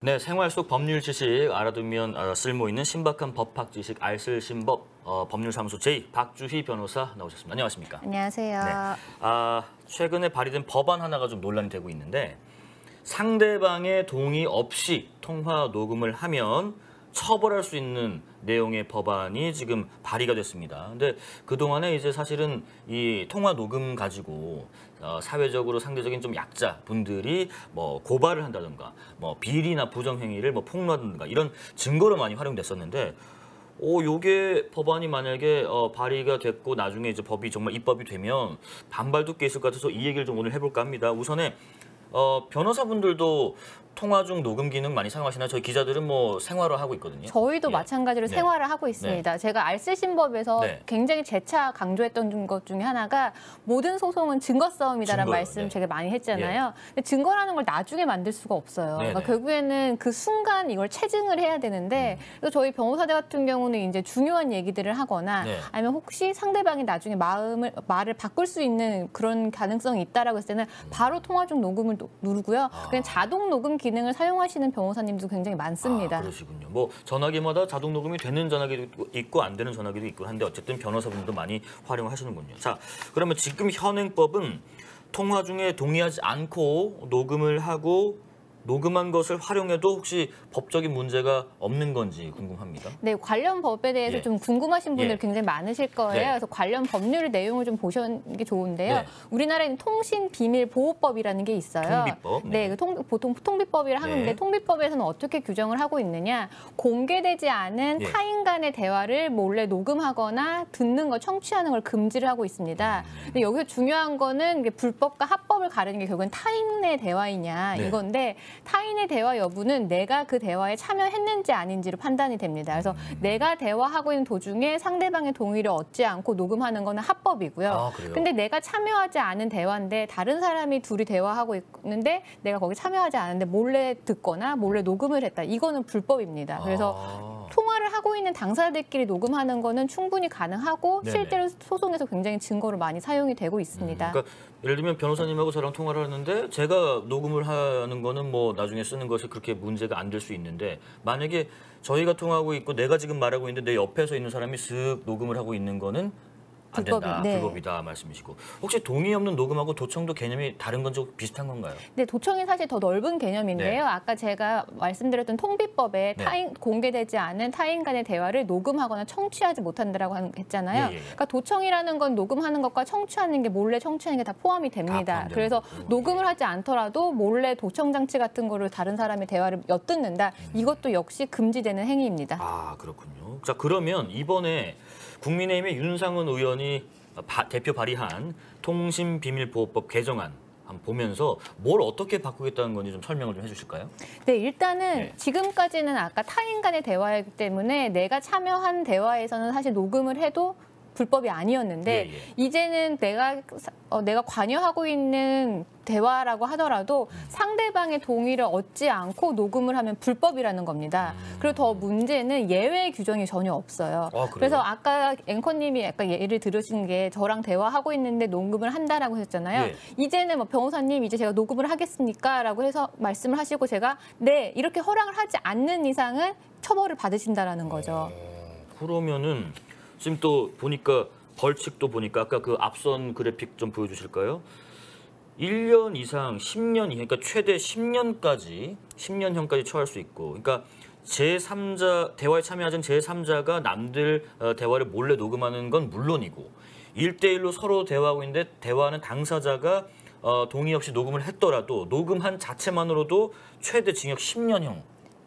네, 생활 속 법률 지식 알아두면 쓸모 있는 신박한 법학 지식 알쓸신법 법률사무소 J 박주희 변호사 나오셨습니다. 안녕하십니까? 안녕하세요. 네. 최근에 발의된 법안 하나가 좀 논란이 되고 있는데 상대방의 동의 없이 통화 녹음을 하면 처벌할 수 있는 내용의 법안이 지금 발의가 됐습니다. 근데 그동안에 이제 사실은 이 통화 녹음 가지고 사회적으로 상대적인 좀 약자 분들이 뭐 고발을 한다든가 뭐 비리나 부정행위를 뭐 폭로하든가 이런 증거로 많이 활용됐었는데 요게 법안이 만약에 발의가 됐고 나중에 이제 법이 정말 입법이 되면 반발도 꽤 있을 것 같아서 이 얘기를 좀 오늘 해볼까 합니다. 우선에 변호사분들도 통화 중 녹음 기능 많이 사용하시나요? 저희 기자들은 뭐 생활을 하고 있거든요. 저희도 예. 마찬가지로 네. 생활을 하고 있습니다. 제가 알쓸신법에서 네. 굉장히 재차 강조했던 것 중에 하나가 모든 소송은 증거 싸움이다라는 증거요. 말씀 네. 되게 많이 했잖아요. 근데 증거라는 걸 나중에 만들 수가 없어요. 네, 그러니까 네. 결국에는 그 순간 이걸 체증을 해야 되는데 그래서 저희 변호사들 같은 경우는 이제 중요한 얘기들을 하거나 네. 아니면 혹시 상대방이 나중에 말을 바꿀 수 있는 그런 가능성이 있다라고 했을 때는 바로 통화 중 녹음을 누르고요. 그냥 자동 녹음 기능을 사용하시는 변호사님도 굉장히 많습니다. 그러시군요. 뭐 전화기마다 자동 녹음이 되는 전화기도 있고 안 되는 전화기도 있고 한데 어쨌든 변호사분들도 많이 활용하시는군요. 자, 그러면 지금 현행법은 통화 중에 동의하지 않고 녹음을 하고 녹음한 것을 활용해도 혹시 법적인 문제가 없는 건지 궁금합니다. 네, 관련 법에 대해서 예. 좀 궁금하신 분들 예. 굉장히 많으실 거예요. 네. 그래서 관련 법률 내용을 좀 보시는 게 좋은데요. 네. 우리나라에는 통신비밀보호법이라는 게 있어요. 통비법? 네, 네. 보통 통비법이라 하는데 네. 통비법에서는 어떻게 규정을 하고 있느냐. 공개되지 않은 예. 타인 간의 대화를 몰래 녹음하거나 듣는 걸 청취하는 걸 금지를 하고 있습니다. 근데 여기서 중요한 거는 이게 불법과 합법을 가르는 게 결국은 타인의 대화이냐 네. 이건데 타인의 대화 여부는 내가 그 대화에 참여했는지 아닌지로 판단이 됩니다. 그래서 내가 대화하고 있는 도중에 상대방의 동의를 얻지 않고 녹음하는 거는 합법이고요. 그래요? 근데 내가 참여하지 않은 대화인데 다른 사람이 둘이 대화하고 있는데 내가 거기 참여하지 않은데 몰래 듣거나 몰래 녹음을 했다. 이거는 불법입니다. 그래서 통화를 하고 있는 당사자들끼리 녹음하는 거는 충분히 가능하고 네네. 실제로 소송에서 굉장히 증거로 많이 사용이 되고 있습니다. 그러니까 예를 들면 변호사님하고 저랑 통화를 하는데 제가 녹음을 하는 거는 뭐 나중에 쓰는 것이 그렇게 문제가 안 될 수 있는데 만약에 저희가 통화하고 있고 내가 지금 말하고 있는데 내 옆에서 있는 사람이 쓱 녹음을 하고 있는 거는 안 된다, 네. 불법이다 말씀이시고 혹시 동의 없는 녹음하고 도청도 개념이 다른 건지 비슷한 건가요? 네, 도청이 사실 더 넓은 개념인데요. 네. 아까 제가 말씀드렸던 통비법에 네. 공개되지 않은 타인 간의 대화를 녹음하거나 청취하지 못한다라고 했잖아요. 예. 그러니까 도청이라는 건 녹음하는 것과 청취하는 게 몰래 청취하는 게 다 포함이 됩니다. 포함되는 그래서 거군요. 녹음을 하지 않더라도 몰래 도청 장치 같은 거를 다른 사람의 대화를 엿듣는다. 이것도 역시 금지되는 행위입니다. 그렇군요. 자, 그러면 이번에 국민의힘의 윤상은 의원이 대표 발의한 통신비밀보호법 개정안 한번 보면서 뭘 어떻게 바꾸겠다는 건지 좀 설명을 좀 해주실까요? 네, 일단은 네. 지금까지는 아까 타인 간의 대화이기 때문에 내가 참여한 대화에서는 사실 녹음을 해도 불법이 아니었는데 예, 예. 이제는 내가 관여하고 있는 대화라고 하더라도 상대방의 동의를 얻지 않고 녹음을 하면 불법이라는 겁니다. 그리고 더 문제는 예외 규정이 전혀 없어요. 그래요? 그래서 아까 앵커님이 약간 예를 들으신 게 저랑 대화하고 있는데 녹음을 한다라고 하셨잖아요. 예. 이제는 뭐 변호사님 이제 제가 녹음을 하겠습니까? 라고 해서 말씀을 하시고 제가 네 이렇게 허락을 하지 않는 이상은 처벌을 받으신다라는 거죠. 그러면은 지금 또 보니까 벌칙도 보니까 아까 그 앞선 그래픽 좀 보여주실까요? 1년 이상 10년 이하, 그러니까 최대 10년형까지 처할 수 있고, 그러니까 제3자 대화에 참여하던 제3자가 남들 대화를 몰래 녹음하는 건 물론이고 1대1로 서로 대화하고 있는데 대화하는 당사자가 동의 없이 녹음을 했더라도 녹음한 자체만으로도 최대 징역 10년형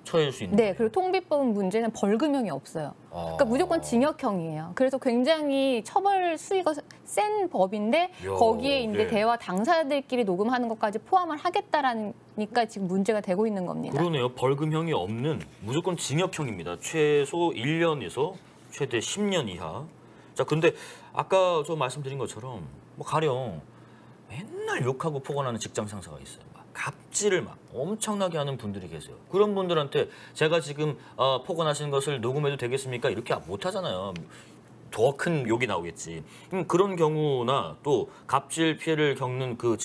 처해질 수 있는 네, 거예요. 그리고 통비법 문제는 벌금형이 없어요. 그러니까 무조건 징역형이에요. 그래서 굉장히 처벌 수위가 센 법인데 거기에 이제 네. 대화 당사자들끼리 녹음하는 것까지 포함을 하겠다라니까 지금 문제가 되고 있는 겁니다. 그러네요. 벌금형이 없는 무조건 징역형입니다. 최소 1년에서 최대 10년 이하. 자, 근데 아까 저 말씀드린 것처럼 뭐 가령 맨날 욕하고 폭언하는 직장 상사가 있어요. 막 갑질을 막 엄청나게 하는 분들이 계세요. 그런 분들한테 제가 지금 폭언하시는 것을 녹음해도 되겠습니까? 이렇게 못 하잖아요. 더 큰 욕이 나오겠지. 그런 경우나 또 갑질 피해를 겪는 그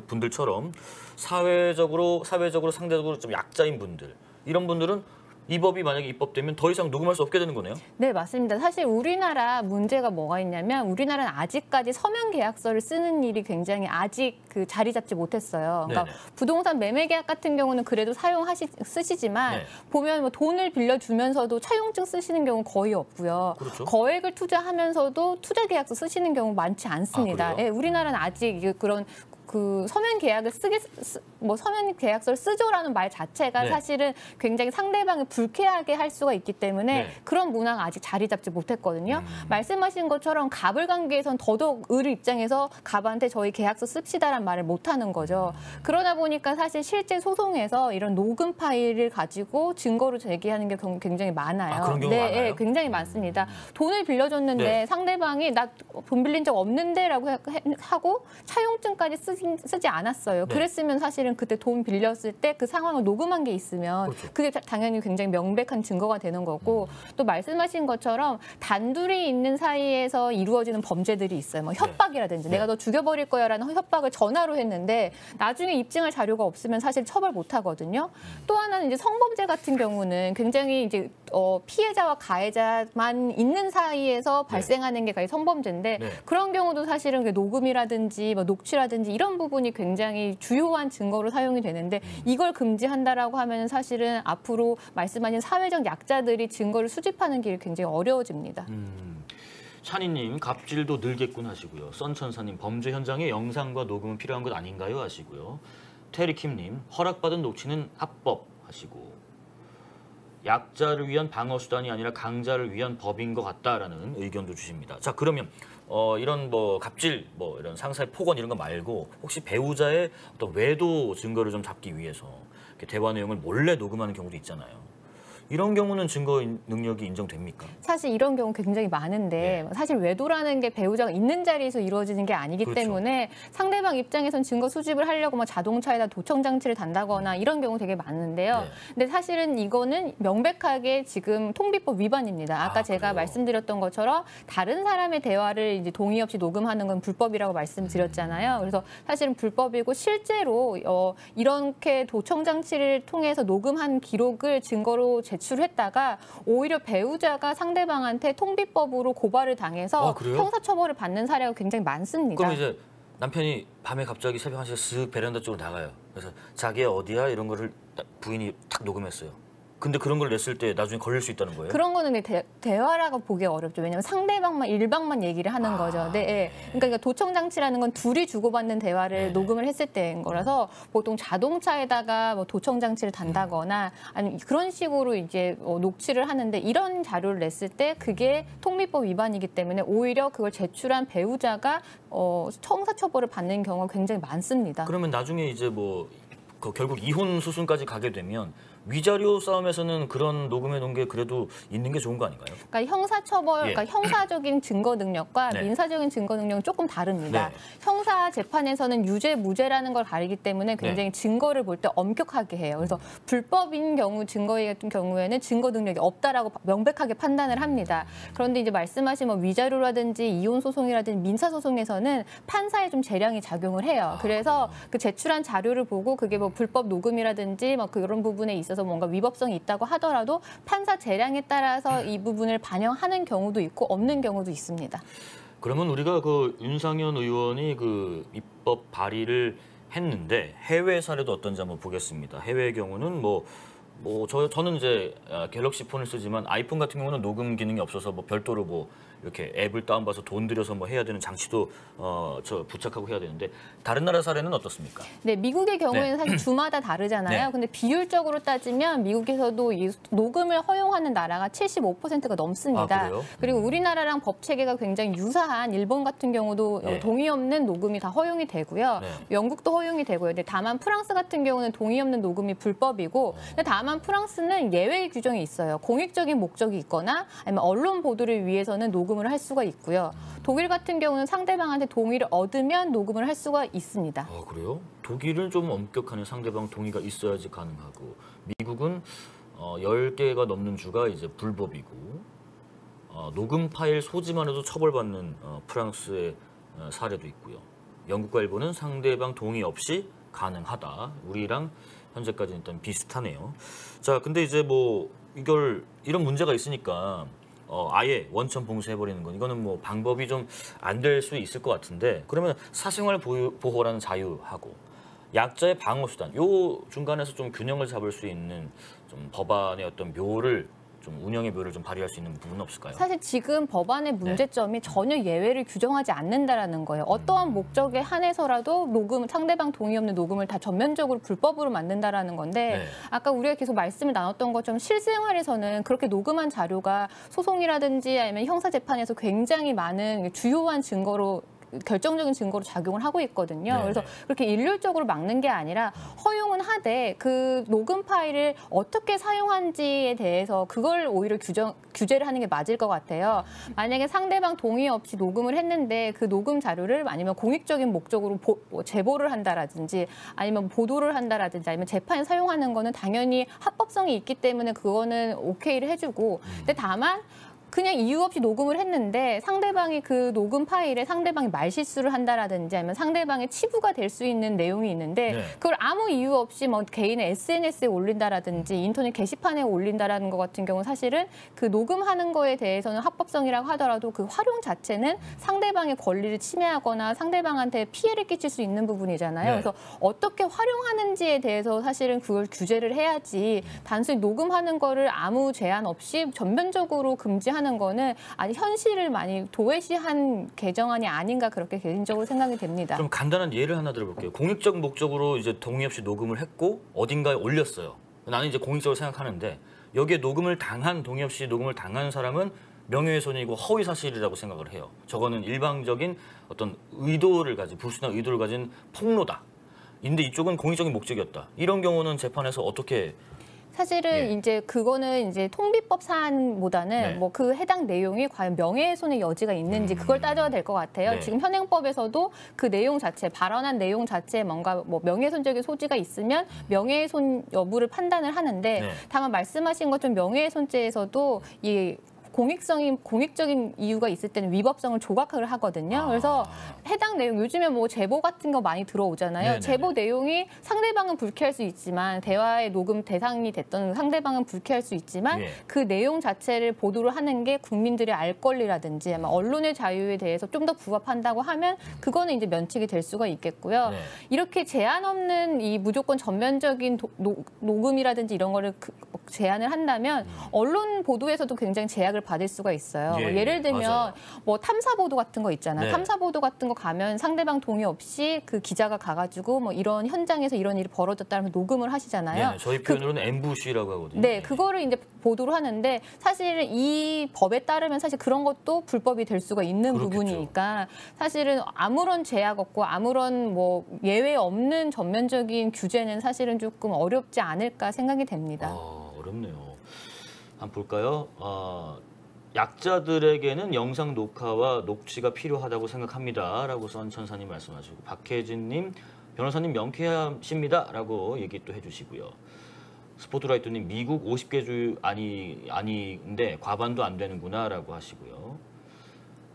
분들처럼 사회적으로 상대적으로 좀 약자인 분들, 이런 분들은 이 법이 만약에 입법되면 더 이상 녹음할 수 없게 되는 거네요. 네, 맞습니다. 사실 우리나라 문제가 뭐가 있냐면 우리나라는 아직까지 서면 계약서를 쓰는 일이 굉장히 아직 그 자리 잡지 못했어요. 그러니까 네네. 부동산 매매 계약 같은 경우는 그래도 쓰시지만 네. 보면 뭐 돈을 빌려주면서도 차용증 쓰시는 경우 거의 없고요. 그렇죠. 거액을 투자하면서도 투자 계약서 쓰시는 경우 많지 않습니다. 아, 그래요? 우리나라는 아직 그런 그 서면 계약을 서면 계약서를 쓰죠라는 말 자체가 네. 사실은 굉장히 상대방을 불쾌하게 할 수가 있기 때문에 네. 그런 문화가 아직 자리 잡지 못했거든요. 말씀하신 것처럼 갑을 관계에선 더더욱 을 입장에서 갑한테 저희 계약서 씁시다라는 말을 못 하는 거죠. 그러다 보니까 사실 실제 소송에서 이런 녹음 파일을 가지고 증거로 제기하는 게 굉장히 많아요. 아, 그런 경우가 네, 많아요? 네, 굉장히 많습니다. 돈을 빌려줬는데 네. 상대방이 나 돈 빌린 적 없는데라고 하고 차용증까지 쓰지 않았어요. 네. 그랬으면 사실은 그때 돈 빌렸을 때 그 상황을 녹음한 게 있으면 그렇죠. 그게 당연히 굉장히 명백한 증거가 되는 거고 또 말씀하신 것처럼 단둘이 있는 사이에서 이루어지는 범죄들이 있어요. 뭐 협박이라든지 네. 내가 너 죽여버릴 거야라는 협박을 전화로 했는데 나중에 입증할 자료가 없으면 사실 처벌 못 하거든요. 또 하나는 이제 성범죄 같은 경우는 굉장히 이제 피해자와 가해자만 있는 사이에서 발생하는 게 거의 성범죄인데 네. 그런 경우도 사실은 녹음이라든지 뭐 녹취라든지 이런 부분이 굉장히 주요한 증거로 사용이 되는데 이걸 금지한다라고 하면 사실은 앞으로 말씀하신 사회적 약자들이 증거를 수집하는 길이 굉장히 어려워집니다. 찬이님, 갑질도 늘겠군 하시고요. 썬천사님, 범죄 현장에 영상과 녹음은 필요한 것 아닌가요 하시고요. 테리킴님, 허락받은 녹취는 합법 하시고, 약자를 위한 방어 수단이 아니라 강자를 위한 법인 것 같다라는 의견도 주십니다. 자, 그러면 이런 뭐 갑질, 뭐 이런 상사의 폭언 이런 거 말고 혹시 배우자의 어떤 외도 증거를 좀 잡기 위해서 이렇게 대화 내용을 몰래 녹음하는 경우도 있잖아요. 이런 경우는 증거 능력이 인정됩니까? 사실 이런 경우 굉장히 많은데 사실 외도라는 게 배우자가 있는 자리에서 이루어지는 게 아니기 그렇죠. 때문에 상대방 입장에선 증거 수집을 하려고 막 자동차에다 도청 장치를 단다거나 이런 경우 되게 많은데요. 네. 근데 사실은 이거는 명백하게 지금 통비법 위반입니다. 아까 제가 그래요? 말씀드렸던 것처럼 다른 사람의 대화를 이제 동의 없이 녹음하는 건 불법이라고 말씀드렸잖아요. 그래서 사실은 불법이고 실제로 이렇게 도청 장치를 통해서 녹음한 기록을 증거로 제출했다가 오히려 배우자가 상대방한테 통비법으로 고발을 당해서 그래요? 형사처벌을 받는 사례가 굉장히 많습니다. 그럼 이제 남편이 밤에 갑자기 새벽 1시에 쓱 베란다 쪽으로 나가요. 그래서 자기야 어디야? 이런 거를 부인이 탁 녹음했어요. 근데 그런 걸 냈을 때 나중에 걸릴 수 있다는 거예요? 그런 거는 대화라고 보기 어렵죠. 왜냐하면 상대방만 일방만 얘기를 하는 거죠. 네, 그러니까 도청 장치라는 건 둘이 주고받는 대화를 녹음을 했을 때인 거라서 보통 자동차에다가 뭐 도청 장치를 단다거나 아니면 그런 식으로 이제 녹취를 하는데 이런 자료를 냈을 때 그게 통비법 위반이기 때문에 오히려 그걸 제출한 배우자가 형사처벌을 받는 경우가 굉장히 많습니다. 그러면 나중에 이제 결국 이혼 수순까지 가게 되면 위자료 싸움에서는 그런 녹음해 놓은 게 그래도 있는 게 좋은 거 아닌가요? 그러니까 형사처벌, 예. 그러니까 형사적인 증거 능력과 네. 민사적인 증거 능력은 조금 다릅니다. 네. 형사 재판에서는 유죄, 무죄라는 걸 가리기 때문에 굉장히 증거를 볼 때 엄격하게 해요. 그래서 불법인 경우, 증거 같은 경우에는 증거 능력이 없다라고 명백하게 판단을 합니다. 그런데 이제 말씀하신 뭐 위자료라든지 이혼 소송이라든지 민사 소송에서는 판사에 좀 재량이 작용을 해요. 그래서 그 제출한 자료를 보고 그게 뭐 불법 녹음이라든지 뭐 그런 부분에 있어서 뭔가 위법성이 있다고 하더라도 판사 재량에 따라서 이 부분을 반영하는 경우도 있고 없는 경우도 있습니다. 그러면 우리가 그 윤상현 의원이 그 입법 발의를 했는데 해외 사례도 어떤지 한번 보겠습니다. 해외의 경우는 저는 이제 갤럭시 폰을 쓰지만 아이폰 같은 경우는 녹음 기능이 없어서 별도로 이렇게 앱을 다운받아서 돈 들여서 해야 되는 장치도 부착하고 해야 되는데 다른 나라 사례는 어떻습니까? 네, 미국의 경우에는 사실 주마다 다르잖아요. 네. 근데 비율적으로 따지면 미국에서도 이 녹음을 허용하는 나라가 75%가 넘습니다. 아, 그래요? 그리고 우리나라랑 법 체계가 굉장히 유사한 일본 같은 경우도 네. 동의 없는 녹음이 다 허용이 되고요. 네. 영국도 허용이 되고요. 근데 다만 프랑스 같은 경우는 동의 없는 녹음이 불법이고 근데 다만 프랑스는 예외 규정이 있어요. 공익적인 목적이 있거나 아니면 언론 보도를 위해서는 녹음을 할 수가 있고요. 독일 같은 경우는 상대방한테 동의를 얻으면 녹음을 할 수가 있습니다. 그래요? 독일은 좀 엄격하네. 상대방 동의가 있어야지 가능하고 미국은 10개가 넘는 주가 이제 불법이고 녹음 파일 소지만으로도 처벌받는 프랑스의 사례도 있고요. 영국과 일본은 상대방 동의 없이 가능하다. 우리랑 현재까지는 일단 비슷하네요. 자, 근데 이제 뭐 이런 문제가 있으니까 아예 원천 봉쇄해버리는 건 이거는 뭐 방법이 좀 안 될 수 있을 것 같은데, 그러면 사생활 보호라는 자유하고 약자의 방어 수단, 요 중간에서 좀 균형을 잡을 수 있는 좀 법안의 어떤 묘를 좀 운영의 묘를 좀 발휘할 수 있는 부분은 없을까요? 사실 지금 법안의 문제점이 전혀 예외를 규정하지 않는다라는 거예요. 어떠한 목적에 한해서라도 상대방 동의 없는 녹음을 다 전면적으로 불법으로 만든다라는 건데, 아까 우리가 계속 말씀을 나눴던 것처럼 실생활에서는 그렇게 녹음한 자료가 소송이라든지 아니면 형사재판에서 굉장히 많은 주요한 결정적인 증거로 작용을 하고 있거든요. 그래서 그렇게 일률적으로 막는 게 아니라 허용은 하되 그 녹음 파일을 어떻게 사용한지에 대해서 그걸 오히려 규제를 하는 게 맞을 것 같아요. 만약에 상대방 동의 없이 녹음을 했는데 그 녹음 자료를 아니면 공익적인 목적으로 제보를 한다라든지 아니면 보도를 한다라든지 아니면 재판에 사용하는 거는 당연히 합법성이 있기 때문에 그거는 오케이를 해주고, 근데 다만 그냥 이유 없이 녹음을 했는데 상대방이 그 녹음 파일에 상대방이 말실수를 한다라든지 아니면 상대방의 치부가 될 수 있는 내용이 있는데 그걸 아무 이유 없이 뭐 개인의 SNS에 올린다라든지 인터넷 게시판에 올린다라는 것 같은 경우는 사실은 그 녹음하는 거에 대해서는 합법성이라고 하더라도 그 활용 자체는 상대방의 권리를 침해하거나 상대방한테 피해를 끼칠 수 있는 부분이잖아요. 그래서 어떻게 활용하는지에 대해서 사실은 그걸 규제를 해야지 단순히 녹음하는 거를 아무 제한 없이 전면적으로 금지하는 거는 아니 현실을 많이 도외시한 개정안이 아닌가 그렇게 개인적으로 생각이 됩니다. 좀 간단한 예를 하나 들어볼게요. 공익적 목적으로 이제 동의 없이 녹음을 했고 어딘가에 올렸어요. 나는 이제 공익적으로 생각하는데 여기에 동의 없이 녹음을 당한 사람은 명예훼손이고 허위 사실이라고 생각을 해요. 저거는 일방적인 어떤 불순한 의도를 가진 폭로다. 근데 이쪽은 공익적인 목적이었다. 이런 경우는 재판에서 어떻게? 사실은 이제 그거는 이제 통비법 사안보다는 뭐 그 해당 내용이 과연 명예훼손의 여지가 있는지 그걸 따져야 될 것 같아요. 지금 현행법에서도 그 내용 자체, 발언한 내용 자체에 뭔가 뭐 명예훼손적인 소지가 있으면 명예훼손 여부를 판단을 하는데 다만 말씀하신 것처럼 명예훼손죄에서도 이 공익적인 이유가 있을 때는 위법성을 조각을 하거든요. 그래서 해당 내용, 요즘에 뭐 제보 같은 거 많이 들어오잖아요. 네네네. 제보 내용이 상대방은 불쾌할 수 있지만 대화의 녹음 대상이 됐던 상대방은 불쾌할 수 있지만 그 내용 자체를 보도를 하는 게 국민들의 알 권리라든지 아마 언론의 자유에 대해서 좀 더 부합한다고 하면 그거는 이제 면책이 될 수가 있겠고요. 이렇게 제한 없는 이 무조건 전면적인 녹음이라든지 이런 거를 제한을 한다면 언론 보도에서도 굉장히 제약을 받을 수가 있어요. 예를 들면 맞아요. 뭐 탐사 보도 같은 거 있잖아요. 탐사 보도 같은 거 가면 상대방 동의 없이 그 기자가 가가지고 뭐 이런 현장에서 이런 일이 벌어졌다면 녹음을 하시잖아요. 저희 표현으로는 엠부시라고 하거든요. 그거를 이제 보도를 하는데 사실은 이 법에 따르면 사실 그런 것도 불법이 될 수가 있는 그렇겠죠. 부분이니까 사실은 아무런 제약 없고 아무런 뭐 예외 없는 전면적인 규제는 사실은 조금 어렵지 않을까 생각이 됩니다. 어렵네요. 한번 볼까요? 약자들에게는 영상 녹화와 녹취가 필요하다고 생각합니다. 라고 선천사님 말씀하시고, 박혜진님, 변호사님 명쾌하십니다. 라고 얘기 또 해주시고요. 스포트라이트님, 미국 50개 주 아닌데 과반도 안 되는구나. 라고 하시고요.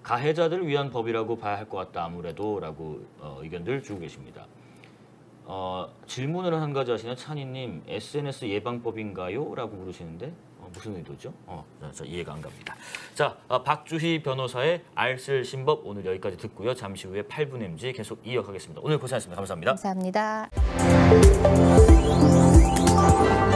가해자들을 위한 법이라고 봐야 할 것 같다. 아무래도. 라고 의견들 주고 계십니다. 질문을 한 가지 하시는 찬이님, SNS 예방법인가요? 라고 물으시는데 무슨 의도죠? 저 이해가 안 갑니다. 자, 박주희 변호사의 알쓸 신법 오늘 여기까지 듣고요. 잠시 후에 8분 MG 계속 이어가겠습니다. 오늘 고생하셨습니다. 감사합니다. 감사합니다.